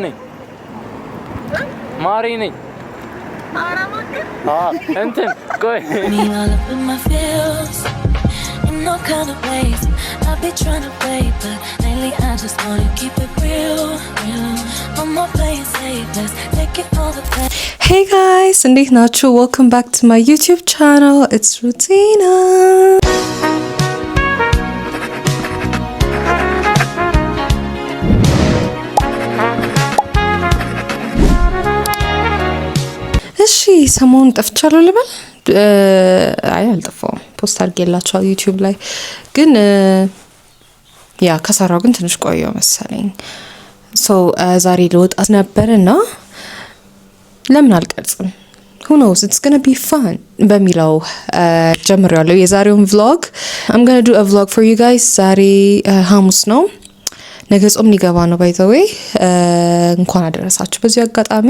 ነኝ ማሪ ነኝ እንትን ቆይ no kind of ways I've been trying to play but lately I just want to keep it real no more playing safe let's take it all the way Hey guys እንዴት ናችሁ welcome back to my YouTube channel it's Rutina እሺ ሰሞኑን ጠፍቻለሁ ልበል አይ አልጠፋውም ፖስት አድርጌላችኋል ዩቲዩብ ላይ ግን ያ ከሰራው ግን ትንሽ ቆየው መሰለኝ ዛሬ ልወጣ ነበርና ለምን አልቀርጽም who knows it's going to be fun በሚለው ጀምሬያለሁ የዛሬውን vlog I'm going to do a vlog for you guys ዛሬ ሐሙስ ነው ነገ ጾም ሊገባ ነው by the way እንኳን አደረሳችሁ በዚህ አጋጣሚ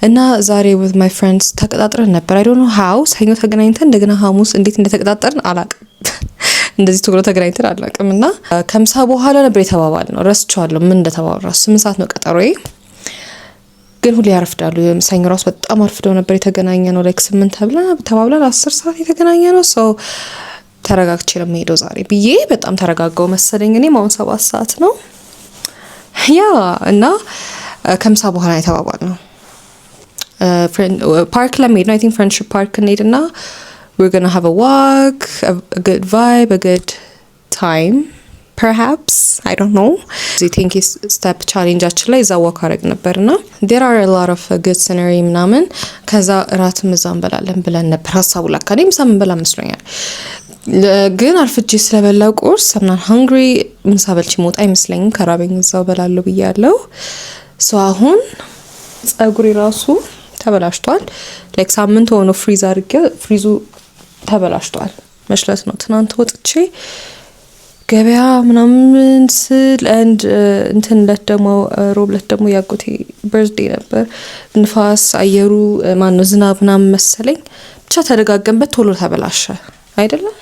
እና ዛሬ with my friends ተቀጣጥረን ነበር I don't know how ሰኞ ተገናኝተን እንደገና ሐሙስ እንዴት እንደተቀጣጠርን አላቅም እንደዚህ ቶሎ ተገናኝተን አላቅምና ከምሳ በኋላ ነበር የተባባልነው ረስቻለሁ ምን እንደተባባልነው 8 ሰዓት ነው ቀጠሮዬ ግን ሁሌ ያረፍዳሉ ሰኞ ራስ በጣም አርፍደው ነበር የተገናኘነው like 8 ተባብለን 10 ሰዓት የተገናኘነው ተረጋግቼ ለመሄደው ዛሬ ብዬ በጣም ተረጋጋው መሰለኝ እኔ ማውን 7 ሰዓት ነው ያ እና ከምሳ በኋላ የተባባልነው ፓርክ ለመሄድ ነው I think friendship park እንሄድና we're going to have a walk a good vibe a good time perhaps I don't know I think is step challenge actually is a walk አረግ ነበርና there are a lot of good scenery ምናምን ከዛ ራት ምዛም በላለን ብለን ነበር ሐሳቡ ለካኔም ሳምን በላ መስሎኛል ግን አርፍጄ ስለበላው ቁርስ I'm not hungry ምሳ በልቼ ሞት አይመስለኝም ከራበኝ እዛው በላለሁ ብያለሁ አሁን ጸጉሬ ራሱ ተበላሽቷል like ሳምንት ሆኖ ፍሪዝ አድርጌ ፍሪዙ ተበላሽቷል መሽለት ነው ትናንት ወጥቼ ገበያ ምናምን ስል እንትን ደግሞ ሮብለት ደግሞ ያቆቴ በርዝዴይ ነበር ንፋስ አየሩ ማነው ዝናብ ምናምን መሰለኝ ብቻ ተደጋገምበት ቶሎ ተበላሸ አይደለም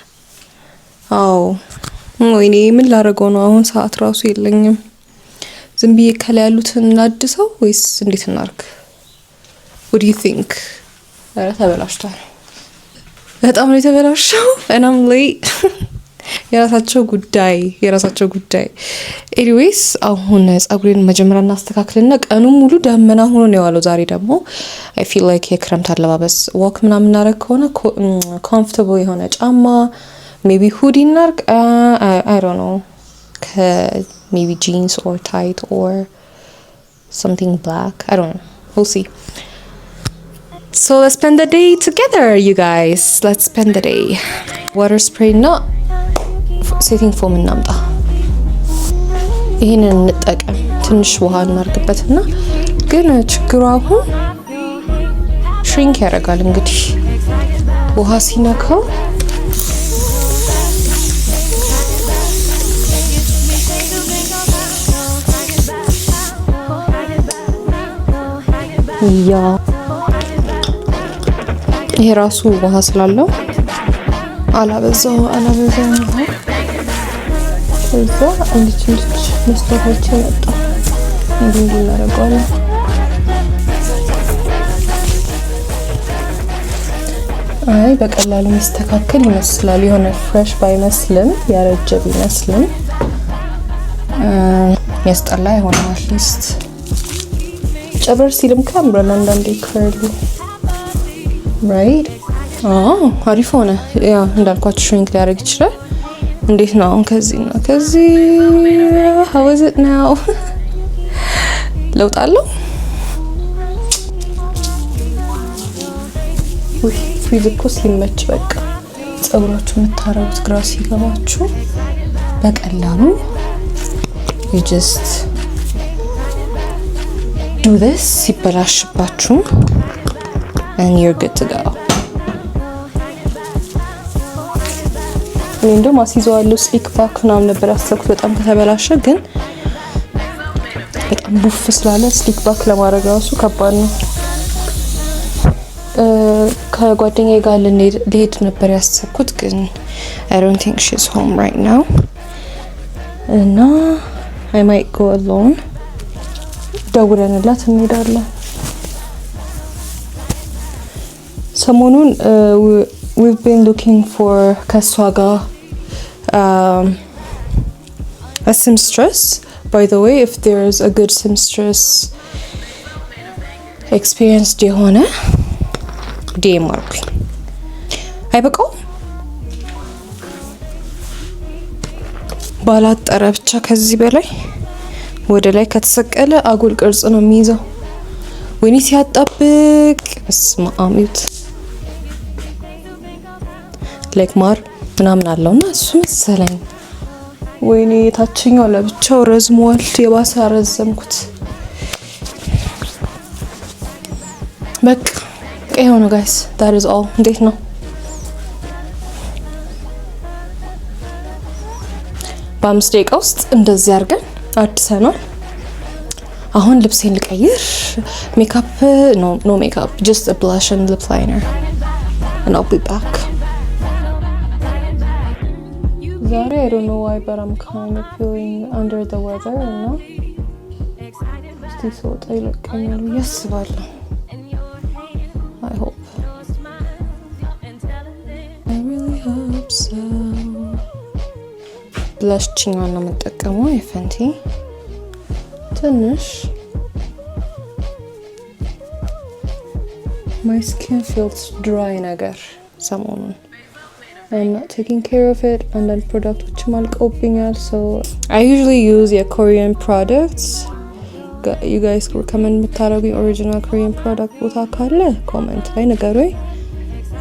አው ወይኔ ምን ላረገው ነው አሁን ሰዓት ራሱ የለኝም ዝም ብዬ ከላይ ያሉትን ላድሰው ወይስ እንዴት እናርግ what do you think ተበላሽቷል በጣም ነው የተበላሸው and I'm late የራሳቸው ጉዳይ anyways አሁን ጸጉሬን መጀመሪያ እናስተካክልና ቀኑ ሙሉ ደመና ሆኖ ነው ያለው ዛሬ ደግሞ I feel like የክረምት አለባበስ walk ምናምን እናረግ ከሆነ comfortable የሆነ ጫማ maybe hoodie እናርግ I don't know maybe jeans or tight or something black I don't know we'll see so let's spend the day together you guys let's spend the day water spray not setting foam እናምጣ ይሄንን እንጠቀም ትንሽ ውሃ እናርግበትና ግን ችግሩ አሁን ሽሪንክ ያደርጋል እንግዲህ ውሃ ሲነካው ያ ይሄ ራሱ ውሃ ስላለው አላበዛው እዛ እንድች መስታወታችን ወጣ እንዲህ እናደርጋለን አይ በቀላሉ መስተካከል ይመስላል የሆነ ፍሬሽ ባይመስልም ያረጀ ቢመስልም ያስጠላ ይሆናል አትሊስት ጨበር ሲልም ካምራን አንዳንዴ ከርሊ right አሪፍ ሆነ ያ እንዳልኳችሁ ሽሪንክ ሊያደርግ ይችላል እንዴት ነው ከዚህ how is it now ለውጣለሁ ወይ ፍሪዝኮስ ሊመች በቃ ጸጉራችሁ የምታረጉት ግራ ሲገባችሁ በቀላሉ you just do this ሲበላሽባችሁ and you're good to go እንደው ማሲዟለሁ ስሊክ ባክ ምናምን ነበር ያሰብኩት በጣም ከተበላሸ ግን በጣም ቡፍ ስላለ ስሊክ ባክ ለማድረግ ራሱ ከባድ ነው ከጓደኛዬ ጋር ልሄድ ነበር ያሰብኩት ግን I don't think she's home right now and I might go alone ደውለንላት እንሄዳለን። ሰሞኑን we've been looking for ከሷ ጋር a seamstress. By the way, if there's a good seamstress experienced የሆነ ዲኤም አርጉኝ። አይበቃው ባላጠረ ብቻ ከዚህ በላይ ወደ ላይ ከተሰቀለ አጉል ቅርጽ ነው የሚይዘው። ወይኔ ሲያጣብቅ በስመ አብ ይሁት ላይክ ማር ምናምን አለውና እሱ መሰለኝ። ወይኔ የታችኛው ለብቻው ረዝሟል። የባሰ አረዘምኩት። በቃ ይሄው ነው ጋይስ that is all። እንዴት ነው? በ5 ደቂቃ ውስጥ እንደዚህ አድርገን አድሰናል። አሁን ልብሴን ልቀይር። ሜካፕ ኖ ሜካፕ just a blush and lip liner and I'll be back። ዛሬ I don't know why but I'm kind of feeling under the weather እና እስቲ ስወጣ ይለቀኛል ያስባለሁ። I hope I really hope so። ብላሽ ችኛዋን ነው የምጠቀመው የፈንቲ ትንሽ my skin feels dry ነገር ሰሞኑን I'm not taking care of it and then ፕሮዳክቶችም አልቀውብኛል so I usually use Korean products. You guys recommend የምታረጉኝ original Korean product ቦታ ካለ ኮሜንት ላይ ንገሩኝ።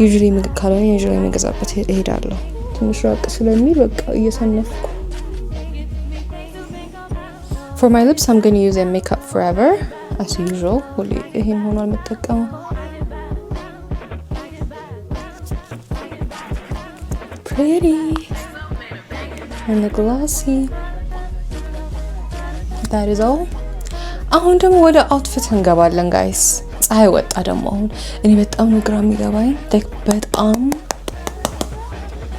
usually ካልሆነ usually መገዛበት እሄዳለሁ። ትንሽ ራቅ ስለሚል በቃ እየሰነፍኩ For my lips I'm going to use a Makeup Forever as usual. ሁሌ ይሄን ሆኗል የምጠቀመው pretty and the glossy. That is all. አሁን ደግሞ ወደ አውትፊት እንገባለን ጋይስ። ፀሐይ ወጣ ደግሞ አሁን እኔ በጣም ነው ግራ የሚገባኝ በጣም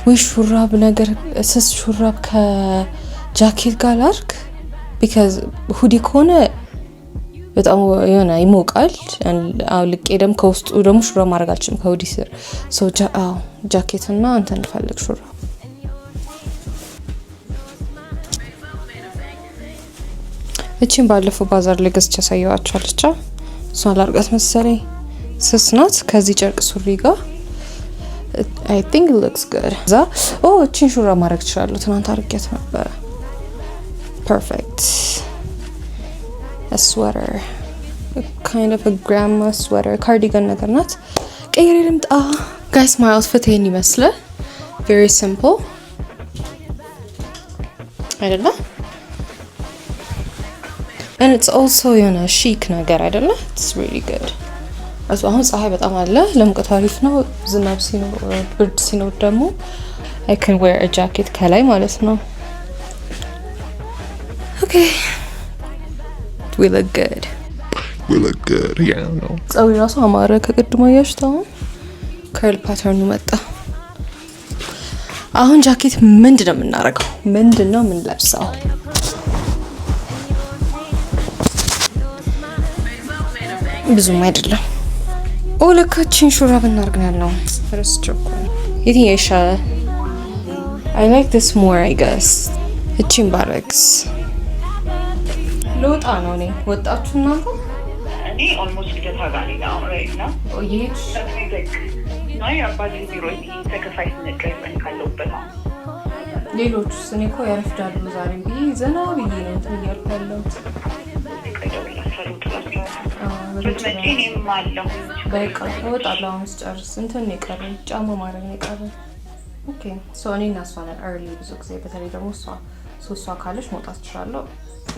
ወይ ሹራብ ነገር ስስ ሹራብ ከጃኬት ጋር ላድርግ because ሁዲ ከሆነ በጣም የሆነ ይሞቃል። አውልቄ ደግሞ ከውስጡ ደግሞ ሹራብ ማድረግ አልችልም ከሁዲ ስር so ጃኬት እና እንትን ፈልግ ሹራብ እቺን ባለፈው ባዛር ላይ ገዝቼ ያሳየዋችኋለች። እሷን ላርጋት መሰለኝ ስስ ናት ከዚህ ጨርቅ ሱሪ ጋር I think it looks good. እቺን ሹራብ ማድረግ እችላለሁ። ትናንት አርጌት ነበር። Perfect. A sweater. A kind of a grandma sweater. Cardigan ነገር ናት። ቀይሬ ልምጣ guys. My outfit ይሄን ይመስላል። Very simple. አይደለ? And it's also የሆነ chic ነገር አይደለ? It's really good. አሁን ፀሐይ በጣም አለ። ለሙቀት አሪፍ ነው። ዝናብ ሲኖር ብርድ ሲኖር ደግሞ I can wear a jacket ከላይ ማለት ነው። Okay. We look good. We look good. Yeah, no. ፀጉሬ ራሱ አማረ ከቅድሞ ያሽታው ከርል ፓተርኑ መጣ። አሁን ጃኬት ምንድነው የምናረገው? ምንድነው የምንለብሰው? ብዙም አይደለም። ለካችን ሹራብ እናርግና ነው ረስቸኩ። የትኛው ይሻላል? I like this more I guess. እቺን ባረግስ ለውጣ ነው። እኔ ወጣችሁ እናንተ? እኔ ኦልሞስት ልደታ ጋር ነው right now. ይሄሽ ናይ አባቴ ቢሮ ተከፋይ ነቀይመን ካለውበት ነው። ሌሎቹስ? እኔ እኮ ያረፍዳሉ ዛሬ ብዬ ዘና ብዬ ነው እንትን እያልኩ ያለሁት። በቃ እወጣለሁ አሁን ስጨርስ። እንትን ነው የቀረኝ ጫማ ማድረግ ነው የቀረኝ። ኦኬ ሶ እኔ እና እሷ ነን early ብዙ ጊዜ በተለይ ደግሞ እሷ ካለች መውጣት እችላለሁ።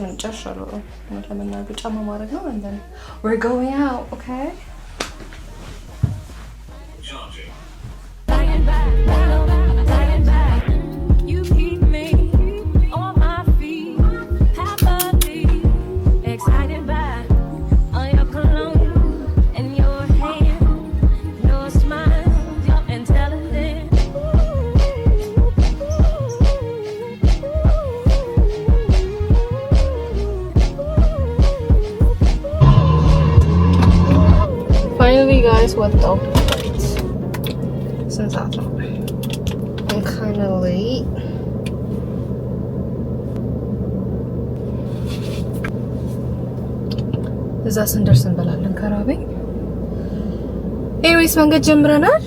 ምን ጨርሻለሁ ለመናገር ጫማ ማድረግ ነው and then we're going out. Okay. ጋይስ ወጣው ስንት ሰዓት ነው? I'm kind of late. እዛ ስንደርስ እንበላለን ከራበኝ። ኤኒዌይስ መንገድ ጀምረናል።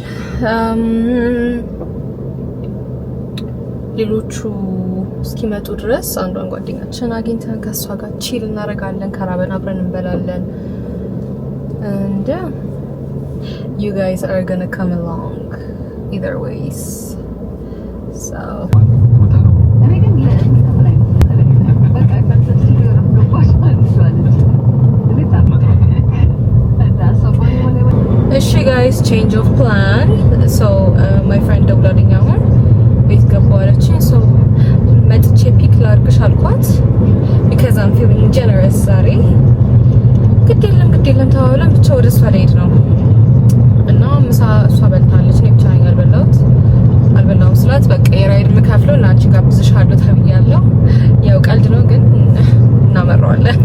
ሌሎቹ እስኪመጡ ድረስ አንዷን ጓደኛችን አግኝተን ከሷ ጋር ቺል እናደርጋለን። ከራበን አብረን እንበላለን። And you guys are gonna come along either ways. So እሺ guys, change of plan. So my friend ደውላልኝ አሁን ቤት ገባለችኝ። So መጥቼ ፒክ ላድርግሽ አልኳት because I'm feeling generous ዛሬ። ግድ የለም ተባብለን ብቻ ወደ እሷ ልሄድ ነው እና ምሳ እሷ በልታለች። እኔ ብቻ ነኝ አልበላሁም ስላት በቃ የራይድ የምከፍለው እና አንቺ ጋብዝሻለሁ ተብያለሁ። ያው ቀልድ ነው ግን እናመራዋለን።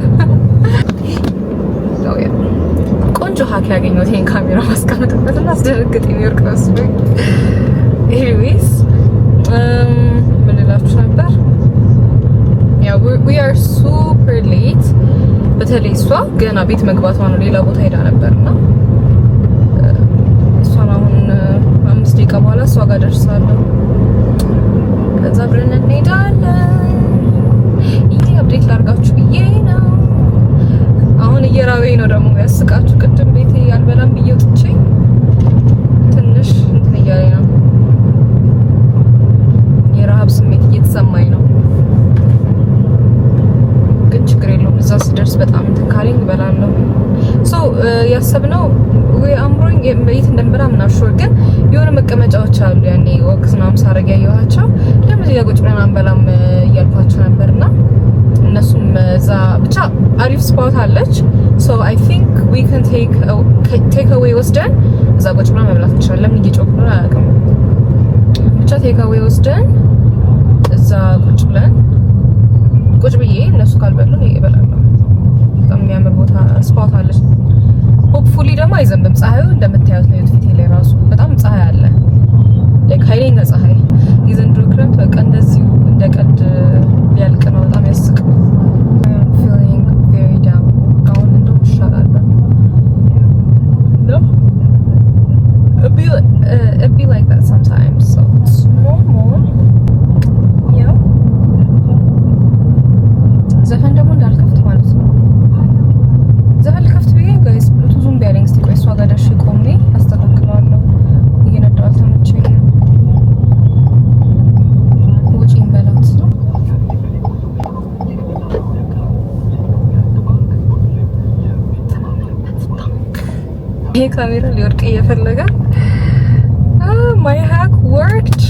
ቆንጆ ሀክ ያገኘሁት ይሄን ካሜራ ማስቀመጥበት እና አስደነግጥ ኒውዮርክ መስሎኝ። ኤኒዌይስ ምን ልላችሁ ነበር? ያው we are super late። በተለይ እሷ ገና ቤት መግባቷ ነው። ሌላ ቦታ ሄዳ ነበርና እሷን አሁን 5 ደቂቃ በኋላ እሷ ጋር ደርሳለሁ። ከዛ አብረን እንሄዳለን። ይሄ አፕዴት ላድርጋችሁ ብዬ ነው። አሁን እየራበኝ ነው ደግሞ ያስቃችሁ። ቅድም ቤቴ አልበላም ብዬ ወጥቼ ትንሽ እንትን እያለኝ ነው። የረሃብ ስሜት እየተሰማኝ ነው። ግን ችግር የለውም። እዛ ስደርስ በጣም እንትን ካለኝ እበላለሁ። ሶ ያሰብነው ወይ አምሮኝ የት እንደምበላ ምናምን ሹር፣ ግን የሆነ መቀመጫዎች አሉ ያኔ ወቅት ምናምን ሳረግ ያየኋቸው ለምን እዚህ ቁጭ ብለን አንበላም እያልኳቸው ነበርና እነሱም እዛ ብቻ አሪፍ ስፖት አለች። ሶ አይ ቲንክ ዊ ካን ቴክ አዌይ ወስደን እዛ ቁጭ ብለን መብላት እንችላለን። ለምን እየጮኩ ነው አላውቅም። ብቻ ቴክ አዌይ ወስደን እዛ ቁጭ ብዬ እነሱ ካልበሉ ነው እበላለሁ። በጣም የሚያምር ቦታ ስፖት አለች። ሆፕፉሊ ደግሞ አይዘንብም። ፀሐዩ እንደምታዩት ነው። ፊቴ ላይ ራሱ በጣም ፀሐይ አለ። ላይክ ኃይለኛ ፀሐይ። የዘንድሮ ክረምት በቃ እንደዚሁ እንደ ቀልድ ሊያልቅ ነው። በጣም ያስቅ። feeling very down። አሁን እንደውም ይሻላል ነው it be like that sometimes, so it's normal. Yeah. ዘፈን ደግሞ እንዳልከፍት ማለት ነው። ዘፈን ልከፍት ብዬ ጋይስ ብሉቱዙን ቢያለኝ እስቲ ቆይ እሷ ጋር ደርሼ ቆሜ አስተካክለዋለሁ። እየነዳሁ አልተመቸኝም። ውጪ እንበላት ነው። ይሄ ካሜራ ሊወድቅ እየፈለገ my hack worked.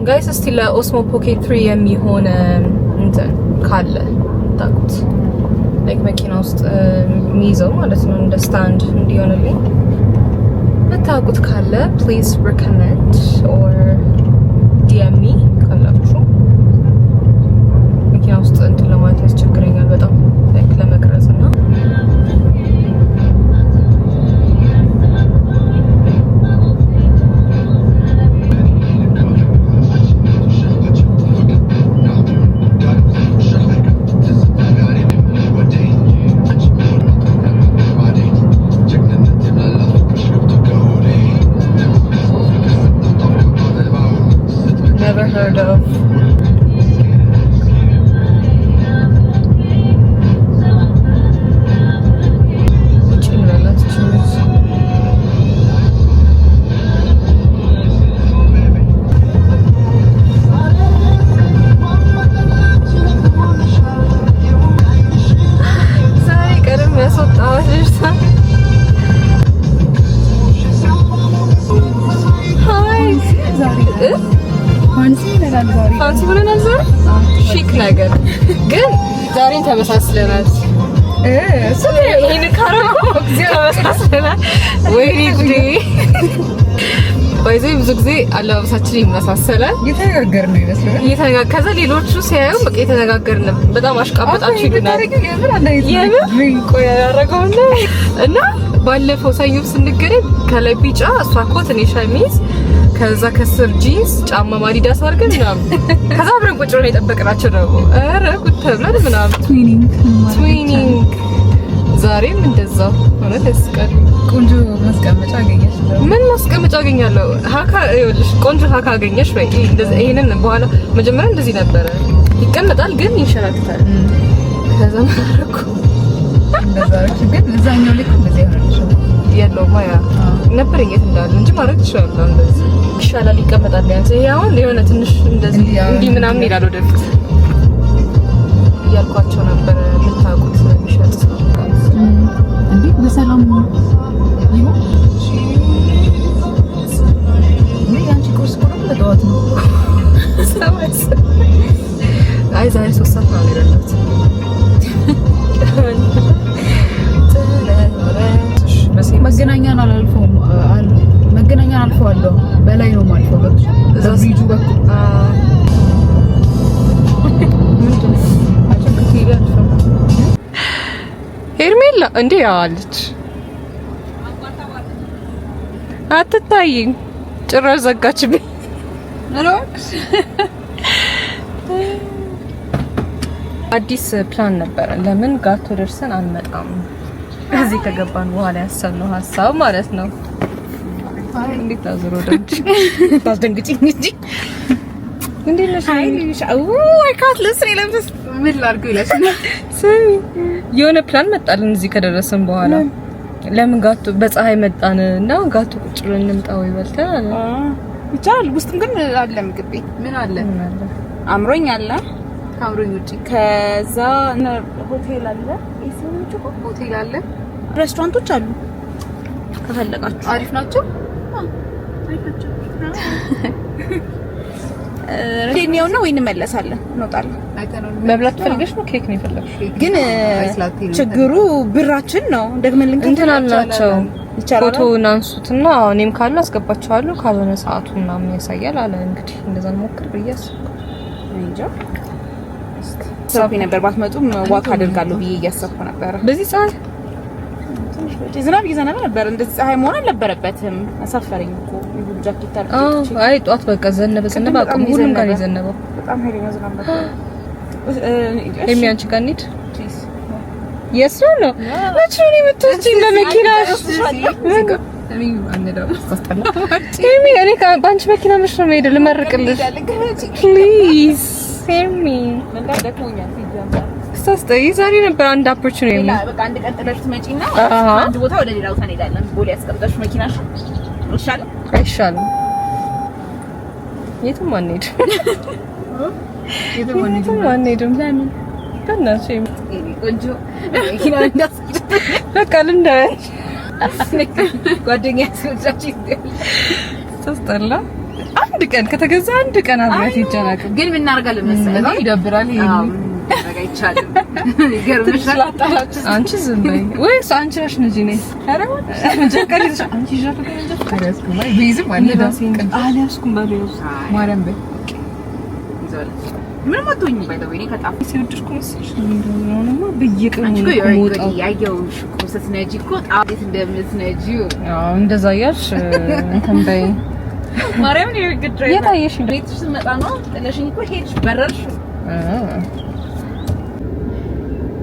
ጋይስ እስቲ ለኦስሞ ፖኬት 3 የሚሆን እንትን ካለ ታቁት ላይክ መኪና ውስጥ የሚይዘው ማለት ነው እንደ ስታንድ እንዲሆንልኝ ታቁት ካለ ፕሊዝ ሪኮመንድ ኦር ዲኤም ሚ ካላችሁ። መኪና ውስጥ እንትን ለማለት ያስቸግረኛል በጣም ላይክ ለመቅረጽ እና heard of. ፋንሲ ብለናል ዛሬ ሺክ ነገር ግን ዛሬን ተመሳስለናል። ይሄን ካረኩ ተመሳስለናል። ወይኔ ጉዴ ባይዘይ ብዙ ጊዜ አለባበሳችን ይመሳሰላል። እየተነጋገርን ነው ይመስላል። ከዛ ሌሎቹ ሲያዩ በቃ እየተነጋገርን ነው። በጣም አሽቃበጣችሁ ይሉናል። ቆይ ያደረገውና እና ባለፈው ሰኞ ስንገናኝ ከላይ ቢጫ እሷ ኮት እኔ ሸሚዝ ከዛ ከስር ጂንስ ጫማ ማዲዳስ አድርገን ምናምን ከዛ አብረን ቁጭ ብለን የጠበቅናቸው ነው። ኧረ ጉድ ተብለን ምናምን ትዊኒንግ ዛሬም እንደዛው ማለት ያስቀር። ቆንጆ ማስቀመጫ አገኘሽ? ምን ማስቀመጫ አገኛለሁ? ሀካ ይኸውልሽ፣ ቆንጆ ሀካ አገኘሽ ወይ? እንደዚህ ይሄንን በኋላ መጀመሪያ እንደዚህ ነበረ ይቀመጣል፣ ግን ይንሸራተታል። ከዛ ማረኩ እንደዛ ግን እዛኛው ልክ እንደዚህ ሆነሽ ያለው ማያ ነበር የት እንዳለ እንጂ ማድረግ ይችላል። እንደዚህ ይሻላል፣ ይቀመጣል። ቢያንስ ይሄ አሁን የሆነ ትንሽ እንደዚህ እንዲህ ምናምን ይላል ወደፊት እያልኳቸው ነበር። የምታውቁት የሚሸጥ ሰው እንዴ በሰላም ይሁን ያንቺ ቁርስ ቆሎ ለጠዋት ነው። አይ ዛሬ 3 ሰዓት ነው ያለበት። መገናኛን አላልፈውም አሉ መገናኛን አልፈዋለሁ። በላይ ነው ማልፈው በብሪጁ በኩል ሄርሜላ እንዴ ያዋለች አትታይም። ጭራሽ ዘጋችብኝ። አዲስ ፕላን ነበረ። ለምን ጋቶ ደርሰን አንመጣም? እዚህ ከገባን በኋላ ያሰብነው ሀሳብ ማለት ነው። አይ እንዴት ታዝሮ ደንቺ ታስደንግጪኝ እንጂ እንዴት ነሽ? አይ ካት ለስሪ ለምስ ምን ላድርግ ይላል። ስሚ የሆነ ፕላን መጣልን እዚህ ከደረስን በኋላ ለምን ጋቶ በፀሐይ መጣን እና ጋቶ ቁጭ ብለን እንምጣ ወይ በልተን አለ። ይቻላል። ውስጥም ግን አለ ምግብ ቤት ምን አለ? አምሮኝ አለ ካምሮኝ ውጪ ከዛ ሆቴል አለ። እሱም ሆቴል አለ። ሬስቶራንቶች አሉ ከፈለጋችሁ። አሪፍ ናቸው። ኬክኒው ነው ወይ እንመለሳለን? እንወጣለን። መብላት ፈልገሽ ነው? ኬክ ነው የፈለግሽ? ግን ችግሩ ብራችን ነው። ደግመን እንትን አላቸው። ፎቶውን አንሱትና እኔም ካለ አስገባቸዋለሁ፣ ካልሆነ ሰዓቱ ምናምን ያሳያል አለ። እንግዲህ እንደዛ እንሞክር ብዬሽ እንጃ ሰፊ ነበር። ባትመጡም ዋክ አደርጋለሁ ብዬ እያሰብኩ ነበር። በዚህ ሰዓት ዝናብ እየዘነበ ነበር። እንደዚህ ፀሐይ መሆን አልነበረበትም። አሳፈረኝ እኮ ይሁን ጃኬት አልኩት። አይ ጧት በቃ ዘነበ አቁም። ሁሉም ጋር የዘነበው በጣም ኃይለኛ ዝናብ ነበር። አንቺ ጋር እንሂድ። የሱ ነው መቼ ነው የምትወጪኝ? በመኪናሽ እኔ በአንቺ መኪና መች ነው የምሄደው? ልመርቅልሽ ፕሊዝ ሄሚ ስታስጠይ ዛሬ ነበር አንድ ኦፖርቹኒቲ። በቃ አንድ ቀን ጥለሽ ትመጪና አንድ ቦታ ወደ ሌላ ቦታ እንሄዳለን። ቦሌ ያስቀምጠሽ መኪናሽ ይሻላል አይሻልም? የትም አንሄድም። የትም አንሄድም። ለምን? በእናትሽ ቆንጆ መኪና እንዳስኪድ በቃ ልንደር ጓደኛዬ ስለዛች ተስጠላ አንድ ቀን ከተገዛ አንድ ቀን አብራት ይቻላል። ግን ምን እናደርጋለን መሰለኝ ይደብራል። አይቻልም። ይገርምሻል። አንቺ ዝም በይ ወይስ አንቺ ነሽ እንጂ ነኝ። ኧረ ጀከሪ አንቺ ጀከሪ አልያዝኩም። አይ ቢዝም አልያዝኩም ባለውስ ማረም በይ ይዛል። ምንም አትሆኝ ባይደው እኔ ከጣፍ ሲወድሽኩ መስልሽ ነውማ በየቀኑ ነው ያየውሽ እኮ ስትነጂ እኮ ጣት እንደምትነጂ እንደዛ ያልሽ እንትን በይ ማርያም ነው ይገድራይ የታየሽ ቤትሽ ስመጣ ነው ጥለሽኝ እኮ ሄድሽ በረርሽ።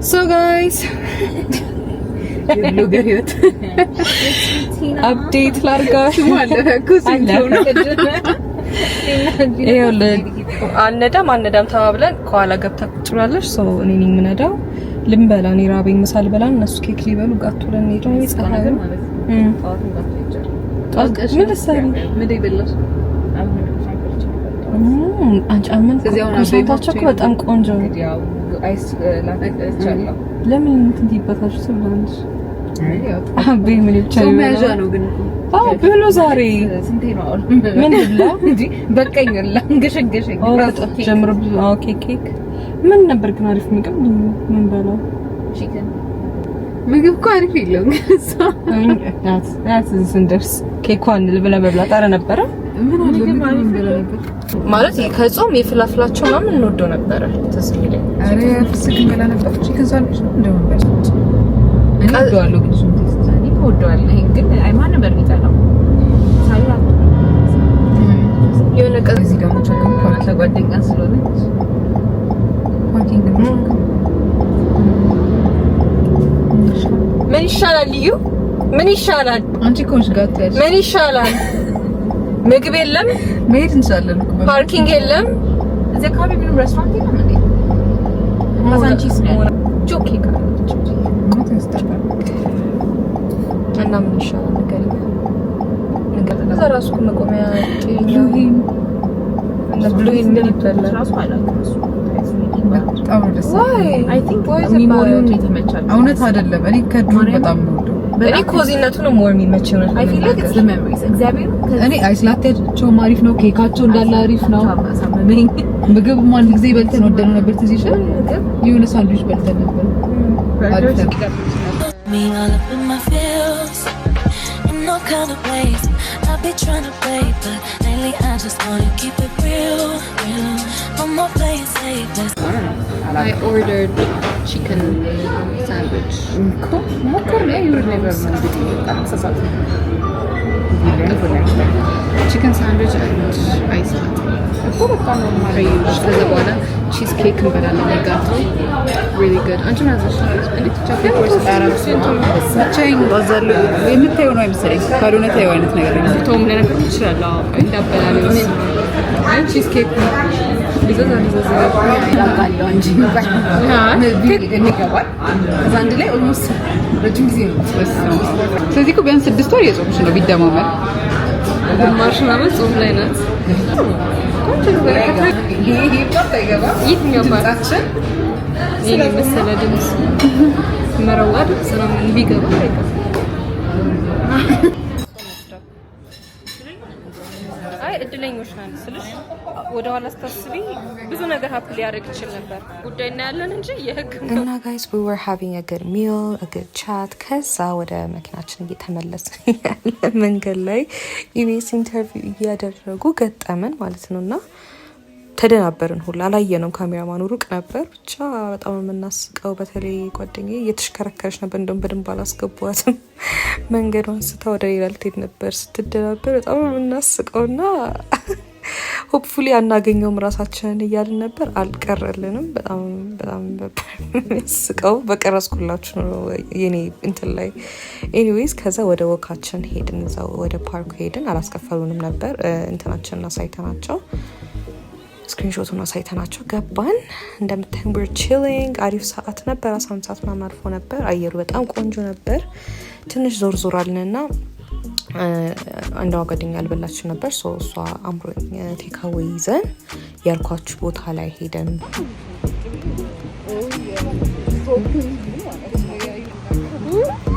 So guys የብሎገር ህይወት አፕዴት ላድርጋችሁ ማለት ነው። አነዳም ተባብለን ከኋላ ገብታ ቁጭ ብላለች። ሶ እኔ ነኝ የምነዳው። ልንበላ እኔ ራበኝ፣ ምሳ ልበላ፣ እነሱ ኬክ ሊበሉ ጋቶ ለኔ ነው ይጻፋል ማለት ምን ልትሰሪ? ምን ይበላሽ? አንቺ አመን ከዚያው እኮ በጣም ቆንጆ ነው። አይስ ላተቀቻለሁ። ለምን እንትን ይባታሽ ስለሆነሽ አቤ ምን ይቻላል? ማያዣ ነው ግን አዎ ብሎ ዛሬ ስንቴ ነው አሁን ምን ብላ እንዴ በቀኝላ እንገሸገሸኝ ጀምሮ ኦኬ ኬክ ምን ነበር ግን አሪፍ ምግብ ምን በላው ቺክን ምግብ እኮ አሪፍ የለውም ናት ስንደርስ ኬኳን ልብላ መብላት አረ ነበረ ምን አለ ምግብ ማለት ከጾም የፍላፍላቸው ምናምን እንወደው ነበረ ተስልኝ አረ ፍስክ እንበላ ነበር ቺክን ሳንድዊች እንደው ነበር እኔ ወደዋለሁ ግን እኔ ወደዋለሁ ግን አይማን ነበር የሚጣላው ሳይላ የሆነ ቀን እዚህ ጋር ቸከም ጓደኛ ስለሆነች ፓርኪንግ ነው ምን ይሻላል ልዩ ምን ይሻላል አንቺ ኮንሽ ጋር ምን ይሻላል ምግብ የለም መሄድ እንችላለን ፓርኪንግ የለም እዚህ አካባቢ ምንም ሬስቶራንት የለም እንዴ ማዛንቺስ ነው ጆኪ ጋር እና ምን ይሻላል ነገር እዛ ራሱ መቆሚያ ዩሂም እና ብሉይን ምን ይባላል ራሱ አላውቅም በጣም ደስ አይ ቲንክ ሚሞሪው የተመቻቸው እውነት አይደለም እኔ ከድሮ በጣም ነው እኔ ኮዚነቱ ነው ሞር የሚመቸው ነው አይ ፊል ላይክ ኢትስ ዘ ሜሞሪስ እግዚአብሔር እኔ አይስላቴቸው አሪፍ ነው ኬካቸው እንዳለ አሪፍ ነው ምግብ ማን ጊዜ በልተን ወደነው ነበር ትዝ ይችላል የሆነ ሳንድዊች በልተን ነበር kind of ways I've been trying to play but lately I just want to keep it real no more playing safe I ordered chicken sandwich cool mocker yeah you never chicken sandwich and ice ከዛ በኋላ ቺዝ ኬክ እንበላለን ጋቶ really good አንቺ ማዘሽ እንዴት ቻኮሌት ወይስ አራብስ ብቻዬን ባዛሉ የምታየው ነው አይመስለኝ ካልሆነ ታየው አይነት ነገር ነው ቶም ለነገር ይችላል አዎ እንዳበላለው አይ ቺዝ ኬክ ሊዘዛ ያቃለው እንጂ ኬክ እንገባል ከዛ አንድ ላይ ኦልሞስት ረጅም ጊዜ ነው ስለዚህ እኮ ቢያንስ 6 ወር የጾምሽ ነው ቢደማመር ግማሽ ማለት ጾም ላይ ናት ይሄ ፓርት አይገባ የትኛው ፓርታችን ይሄ መሰለ ድምጽ መረዋድ ሰላም ቢገባ አይገባ አይ እድለኞች ነን ስልሽ ወደ ኋላ ስታስቢ ብዙ ነገር ሀፕ ሊያደርግ ይችላል ነበር ጉዳይ እና ያለን እንጂ የህግ እና guys we were having a good meal a good chat ከዛ ወደ መኪናችን እየተመለስን ያለ መንገድ ላይ ኢቢኤስ ኢንተርቪው እያደረጉ ገጠመን ማለት ነውና ተደናበርን ሁላ አላየነው ካሜራማኑ ሩቅ ነበር ብቻ በጣም የምናስቀው በተለይ ጓደኛዬ እየተሽከረከረች ነበር እንደውም በደንብ አላስገቧትም መንገዱን ስታ ወደ ሌላ ልትሄድ ነበር ስትደናበር በጣም የምናስቀውና ሆፕፉሊ አናገኘውም ራሳችንን እያልን ነበር አልቀረልንም በጣም የሚያስቀው በቀረጽኩላችሁ ነው የኔ እንትን ላይ ኤኒዌይስ ከዛ ወደ ወካችን ሄድን እዛው ወደ ፓርኩ ሄድን አላስከፈሉንም ነበር እንትናችንን አሳይተናቸው ስክሪንሾቱን አሳይተናቸው ገባን እንደምታዩን we're chilling አሪፍ ሰዓት ነበር 11 ሰዓት ምናምን አልፎ ነበር አየሩ በጣም ቆንጆ ነበር ትንሽ ዞር አልንና አንዷ ጓደኛ አልበላችሁ ነበር ሶ እሷ አምሮኝ ቴካዌ ይዘን ያልኳችሁ ቦታ ላይ ሄደን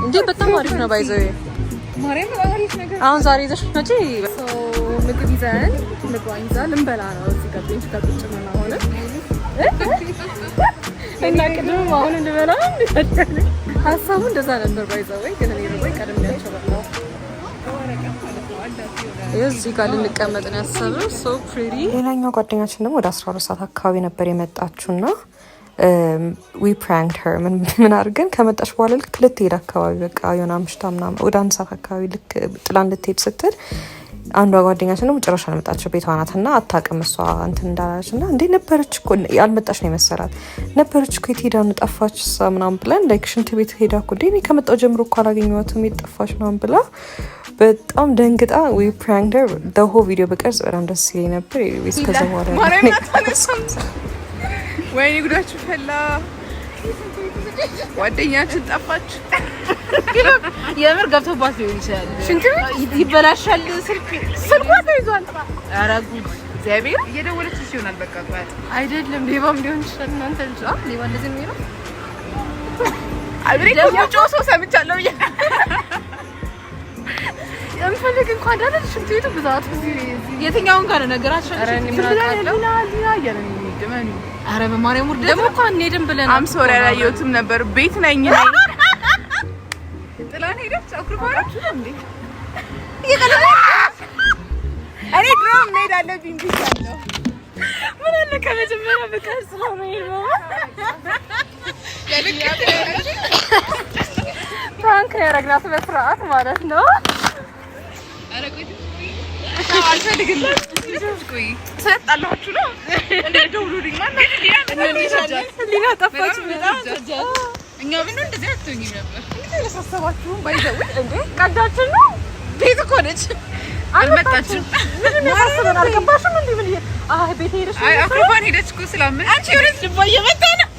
እንዴ በጣም አሪፍ ነው ባይዘው ማርያም አሪፍ ነገር አሁን ዛሬ ይዘሽ መጪ ምግብ ይዘን ልንበላ ነው እዚህ ጋር ቤንች ጋር ቁጭ ብለን አሁን እና ቅድም አሁን እንበላ ሀሳቡ እንደዛ ነበር ባይዘው ግን እኔ ነው ቀደም ያቻለው እዚህ ጋር ልንቀመጥ ነው ያሰብነው ሶ ፕሪቲ ሌላኛው ጓደኛችን ደግሞ ወደ 12 ሰዓት አካባቢ ነበር የመጣችውና we pranked her ምን አድርገን ከመጣች በኋላ ልክ ልትሄድ አካባቢ በቃ የሆነ አምሽታ ምናምን ወደ 1 ሰዓት አካባቢ ልክ ጥላን ልትሄድ ስትል አንዷ ጓደኛችን ደግሞ ጭራሽ አልመጣችው ቤቷ ናትና አታውቅም እሷ እንትን እንዳላለችና እንዴ ነበረች እኮ ያልመጣች ነው የመሰላት ነበረች እኮ የት ሄዳ ነው ጠፋች ምናምን ብለን ላይክ ሽንት ቤት ሄዳ እኮ እንዴ ከመጣው ጀምሮ እኮ አላገኘኋትም የት ጠፋች ምናምን ብላ በጣም ደንግጣ we pranked her the whole video በቀርጽ በጣም ደስ ይለኝ ነበር እስከዛ በኋላ ወይኔ ጉዳችሁ ፈላ ጓደኛችን ጠፋች የምር ገብቶባት ሊሆን ይችላል ሽንት ቤት ይበላሻል ስልኳ ተይዟል ኧረ ጉድ እግዚአብሔር እየደወለች ይሆናል በቃ ቋት አይደለም ሌባም ሊሆን ይችላል እናንተ ልጅ ሌባ እንደዚህ ነው የሚለው አብሬ ደግሞ ሰው ሰምቻለሁ የምፈልግ እንኳን አይደል ሽንት ቤቱ ብዛት የትኛውን ካለ ነገራችን አረ በማርያም ወርደ ደግሞ እንኳን እንሄድም ብለን አም ሶሪ ያላየሁትም ነበር ቤት ነኝ ጥላን ሄደች አኩርፋችሁ እንዴ እኔ ድሮም መሄድ አለብኝ ብቻለሁ። ምን አለ ከመጀመሪያ በቀስ ነው ነው ፍራንክ ያረግናት በፍርሃት ማለት ነው። አረ ቆይ አልፈልግላችሁ ቆይ ሰጣላችሁ ነው እንደ ደውሉልኝ ማለት ሊና ጠፋች በጣም እኛ ምን እንደዚህ አትሆኝም ነበር ተሳሰባችሁ ባይዘው እንዴ ቀዳችን ነው ቤት እኮ ነች አልመጣችም ምንም ያሳሰበን አልገባሽም እንዴ ምን ቤት ሄደሽ አይ አፍሮፋን ሄደች እኮ ስላምን አንቺ ወረድ ልባ እየመጣ ነው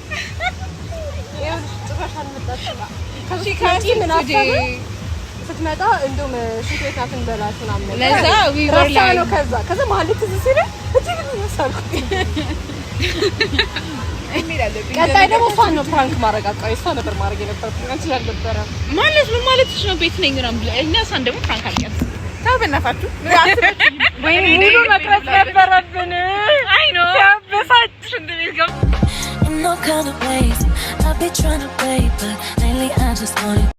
ይኸውልሽ ጭራሽ አልመጣችም ከዚህ ካንቺ ምን አሰበ ስትመጣ እንደውም ሽንት ናትን በላት ምናምን ለዛ ዊወር ላይ ነው ከዛ መሀል ትዝ ሲል እዚህ ምን ያሳልኩ ቀጣይ ደግሞ እሷን ነው ፕራንክ ማድረግ አቃይ እሷ ነበር ማድረግ የነበረብኝ አንቺ አልነበረም ማለት ምን ማለትሽ ነው ቤት ነኝ ምናምን ብላ እኛ እሷን ደግሞ ፕራንክ አድርጊያት ታው በእናታችሁ ወይ ሙሉ መቅረጽ ነበረብን አይ ኖ ያበሳጭሽ እንደሚልገም In no kind of ways I've been trying to play but lately I just want it